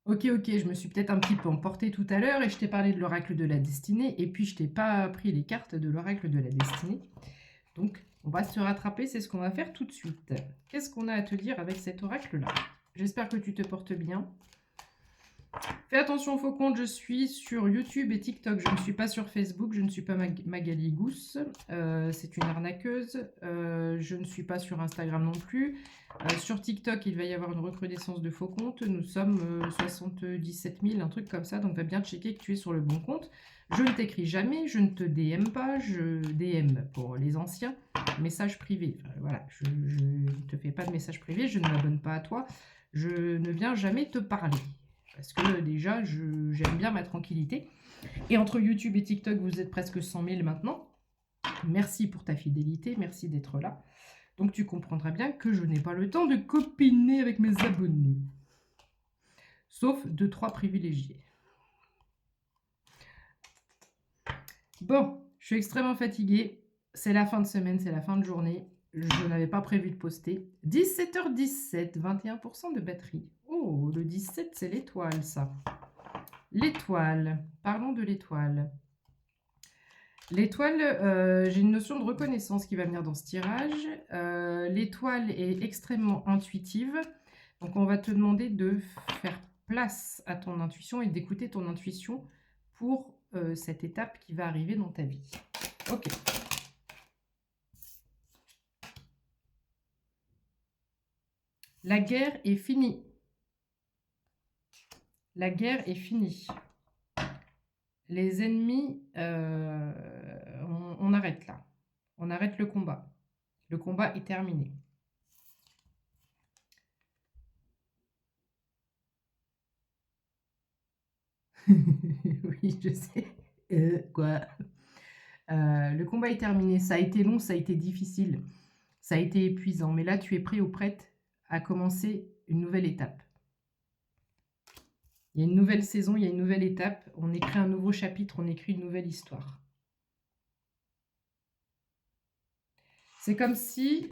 Ok, je me suis peut-être un petit peu emportée tout à l'heure et je t'ai parlé de l'oracle de la destinée et puis je t'ai pas pris les cartes de l'oracle de la destinée. Donc, on va se rattraper, c'est ce qu'on va faire tout de suite. Qu'est-ce qu'on a à te dire avec cet oracle-là? J'espère que tu te portes bien. Fais attention au faux compte, je suis sur YouTube et TikTok, je ne suis pas sur Facebook, je ne suis pas Magali Gousse, c'est une arnaqueuse, je ne suis pas sur Instagram non plus. Sur TikTok, il va y avoir une recrudescence de faux comptes, nous sommes 77 000, un truc comme ça, donc va bien checker que tu es sur le bon compte. Je ne t'écris jamais, je ne te DM pas, je DM pour les anciens, message privé. Enfin, voilà, je ne te fais pas de message privé, je ne m'abonne pas à toi, je ne viens jamais te parler. Parce que déjà, j'aime bien ma tranquillité. Et entre YouTube et TikTok, vous êtes presque 100 000 maintenant. Merci pour ta fidélité, merci d'être là. Donc tu comprendras bien que je n'ai pas le temps de copiner avec mes abonnés. Sauf 2-3 privilégiés. Bon, je suis extrêmement fatiguée. C'est la fin de semaine, c'est la fin de journée. Je n'avais pas prévu de poster. 17h17, 21% de batterie. Oh, le 17, c'est l'étoile, ça. L'étoile. Parlons de l'étoile. L'étoile, j'ai une notion de reconnaissance qui va venir dans ce tirage. L'étoile est extrêmement intuitive. Donc, on va te demander de faire place à ton intuition et d'écouter ton intuition pour cette étape qui va arriver dans ta vie. Ok. La guerre est finie. La guerre est finie. Les ennemis, on arrête là. On arrête le combat. Le combat est terminé. Oui, je sais. Quoi? Le combat est terminé. Ça a été long, ça a été difficile. Ça a été épuisant. Mais là, tu es prêt ou prête à commencer une nouvelle étape. Il y a une nouvelle saison, il y a une nouvelle étape. On écrit un nouveau chapitre, on écrit une nouvelle histoire. C'est comme si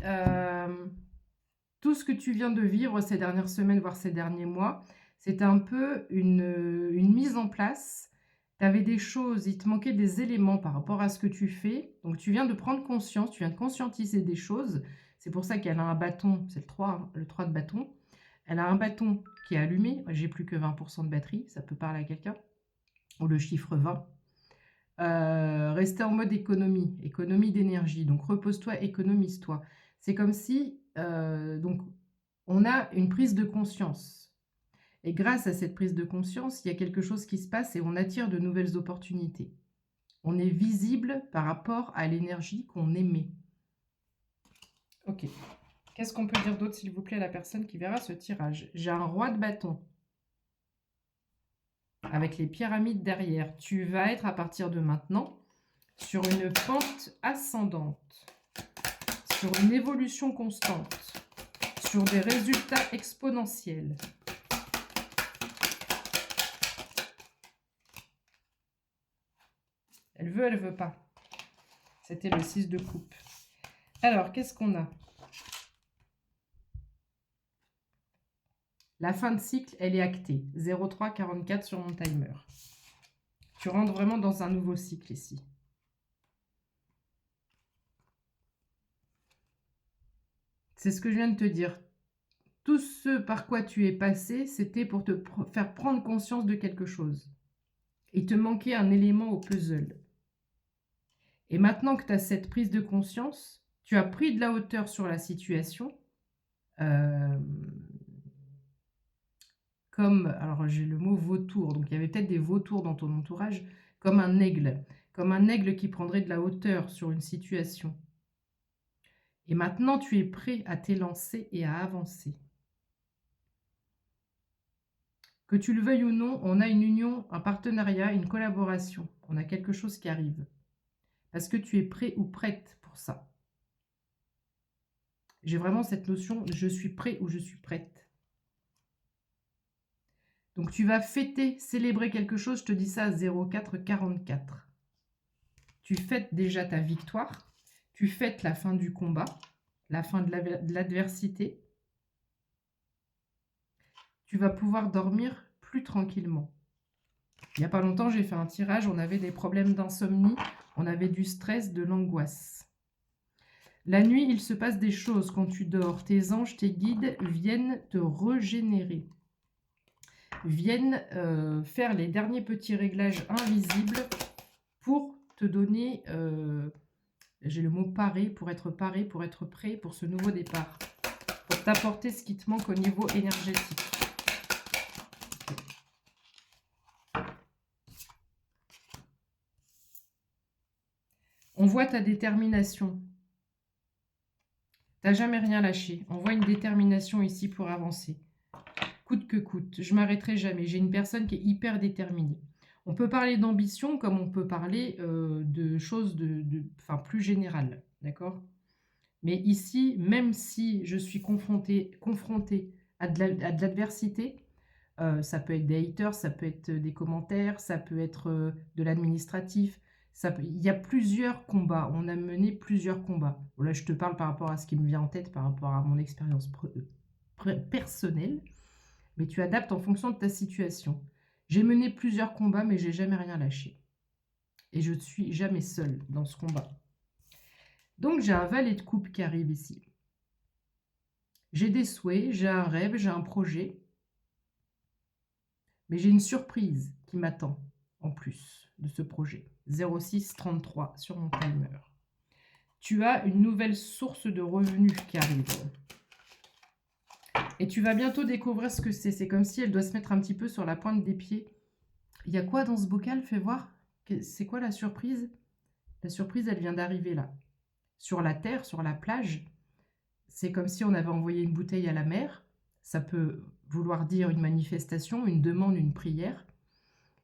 tout ce que tu viens de vivre ces dernières semaines, voire ces derniers mois, c'était un peu une mise en place. Tu avais des choses, il te manquait des éléments par rapport à ce que tu fais. Donc tu viens de prendre conscience, tu viens de conscientiser des choses. C'est pour ça qu'elle a un bâton, c'est le 3, hein, le 3 de bâton. Elle a un bâton qui est allumé. J'ai plus que 20% de batterie, ça peut parler à quelqu'un. Ou le chiffre 20. Rester en mode économie, économie d'énergie. Donc repose-toi, économise-toi. C'est comme si donc on a une prise de conscience. Et grâce à cette prise de conscience, il y a quelque chose qui se passe et on attire de nouvelles opportunités. On est visible par rapport à l'énergie qu'on émet. Ok. Qu'est-ce qu'on peut dire d'autre, s'il vous plaît, à la personne qui verra ce tirage? J'ai un roi de bâton. Avec les pyramides derrière. Tu vas être, à partir de maintenant, sur une pente ascendante. Sur une évolution constante. Sur des résultats exponentiels. Elle veut pas. C'était le 6 de coupe. Alors, qu'est-ce qu'on a? La fin de cycle, elle est actée. 0344 sur mon timer. Tu rentres vraiment dans un nouveau cycle ici. C'est ce que je viens de te dire. Tout ce par quoi tu es passé, c'était pour te faire prendre conscience de quelque chose. Il te manquait un élément au puzzle. Et maintenant que tu as cette prise de conscience, tu as pris de la hauteur sur la situation. Comme, alors j'ai le mot vautour, donc il y avait peut-être des vautours dans ton entourage, comme un aigle qui prendrait de la hauteur sur une situation. Et maintenant, tu es prêt à t'élancer et à avancer. Que tu le veuilles ou non, on a une union, un partenariat, une collaboration. On a quelque chose qui arrive. Parce que tu es prêt ou prête pour ça. J'ai vraiment cette notion de je suis prêt ou je suis prête. Donc tu vas fêter, célébrer quelque chose, je te dis ça à 0444. Tu fêtes déjà ta victoire, tu fêtes la fin du combat, la fin de l'adversité. Tu vas pouvoir dormir plus tranquillement. Il n'y a pas longtemps, j'ai fait un tirage, on avait des problèmes d'insomnie, on avait du stress, de l'angoisse. La nuit, il se passe des choses quand tu dors. Tes anges, tes guides viennent te régénérer. Viennent faire les derniers petits réglages invisibles pour te donner, j'ai le mot paré, pour être prêt pour ce nouveau départ. Pour t'apporter ce qui te manque au niveau énergétique. On voit ta détermination. Tu n'as jamais rien lâché. On voit une détermination ici pour avancer. Coûte que coûte. Je m'arrêterai jamais. J'ai une personne qui est hyper déterminée. On peut parler d'ambition comme on peut parler de choses plus générales. D'accord? Mais ici, même si je suis confrontée à de l'adversité, ça peut être des haters, ça peut être des commentaires, ça peut être de l'administratif. Il y a plusieurs combats. On a mené plusieurs combats. Bon, là, je te parle par rapport à ce qui me vient en tête, par rapport à mon expérience personnelle. Mais tu adaptes en fonction de ta situation. J'ai mené plusieurs combats, mais j'ai jamais rien lâché. Et je ne suis jamais seule dans ce combat. Donc, j'ai un valet de coupe qui arrive ici. J'ai des souhaits, j'ai un rêve, j'ai un projet. Mais j'ai une surprise qui m'attend en plus de ce projet. 0633 sur mon timer. Tu as une nouvelle source de revenus qui arrive. Et tu vas bientôt découvrir ce que c'est. C'est comme si elle doit se mettre un petit peu sur la pointe des pieds. Il y a quoi dans ce bocal? Fais voir. C'est quoi la surprise? La surprise, elle vient d'arriver là. Sur la terre, sur la plage. C'est comme si on avait envoyé une bouteille à la mer. Ça peut vouloir dire une manifestation, une demande, une prière.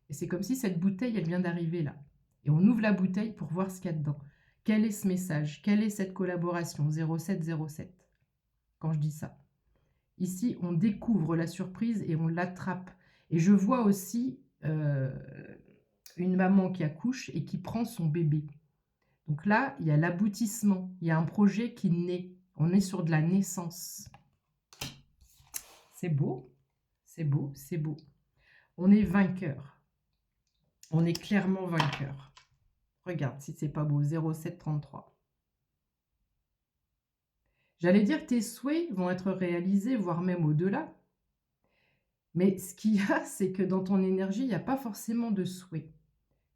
Et c'est comme si cette bouteille, elle vient d'arriver là. Et on ouvre la bouteille pour voir ce qu'il y a dedans. Quel est ce message? Quelle est cette collaboration? 0707. Quand je dis ça. Ici, on découvre la surprise et on l'attrape. Et je vois aussi une maman qui accouche et qui prend son bébé. Donc là, il y a l'aboutissement. Il y a un projet qui naît. On est sur de la naissance. C'est beau. C'est beau, c'est beau. On est vainqueur. On est clairement vainqueur. Regarde si c'est pas beau. 0733. J'allais dire que tes souhaits vont être réalisés, voire même au-delà. Mais ce qu'il y a, c'est que dans ton énergie, il n'y a pas forcément de souhait.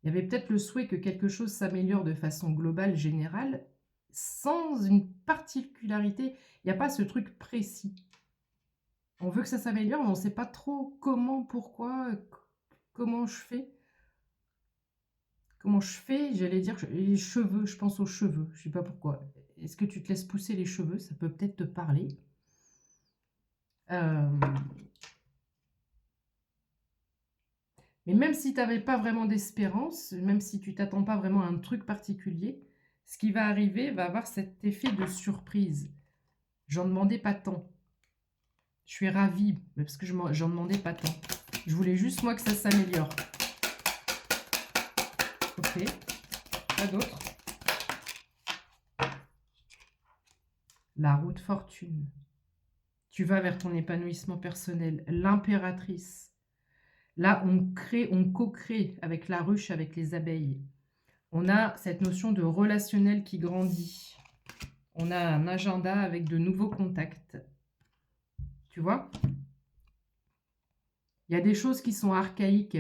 Il y avait peut-être le souhait que quelque chose s'améliore de façon globale, générale, sans une particularité. Il n'y a pas ce truc précis. On veut que ça s'améliore, mais on ne sait pas trop comment, pourquoi, comment je fais. Comment je fais? J'allais dire les cheveux, je pense aux cheveux. Je ne sais pas pourquoi. Est-ce que tu te laisses pousser les cheveux? Ça peut peut-être te parler. Mais même si tu n'avais pas vraiment d'espérance, même si tu t'attends pas vraiment à un truc particulier, ce qui va arriver va avoir cet effet de surprise. J'en demandais pas tant. Je suis ravie, parce que j'en demandais pas tant. Je voulais juste, moi, que ça s'améliore. Ok. Pas d'autre. La roue de fortune. Tu vas vers ton épanouissement personnel. L'impératrice. Là, on co-crée avec la ruche, avec les abeilles. On a cette notion de relationnel qui grandit. On a un agenda avec de nouveaux contacts. Tu vois? Il y a des choses qui sont archaïques.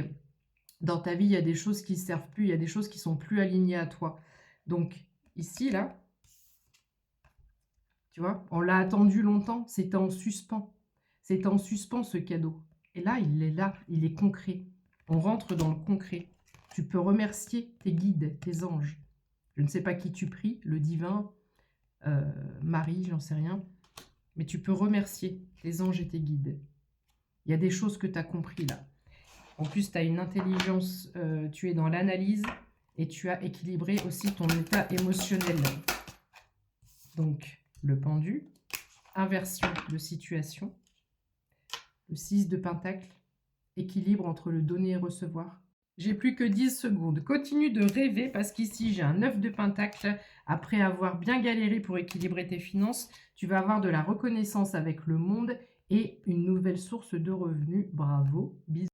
Dans ta vie, il y a des choses qui ne servent plus. Il y a des choses qui sont plus alignées à toi. Donc, ici, là, tu vois, on l'a attendu longtemps. C'était en suspens. C'était en suspens, ce cadeau. Et là, il est concret. On rentre dans le concret. Tu peux remercier tes guides, tes anges. Je ne sais pas qui tu pries, le divin, Marie, j'en sais rien. Mais tu peux remercier tes anges et tes guides. Il y a des choses que tu as compris là. En plus, tu as une intelligence, tu es dans l'analyse et tu as équilibré aussi ton état émotionnel. Donc, le pendu, inversion de situation, le 6 de pentacle, équilibre entre le donner et recevoir. J'ai plus que 10 secondes. Continue de rêver parce qu'ici, j'ai un 9 de pentacle. Après avoir bien galéré pour équilibrer tes finances, tu vas avoir de la reconnaissance avec le monde et une nouvelle source de revenus. Bravo, bisous.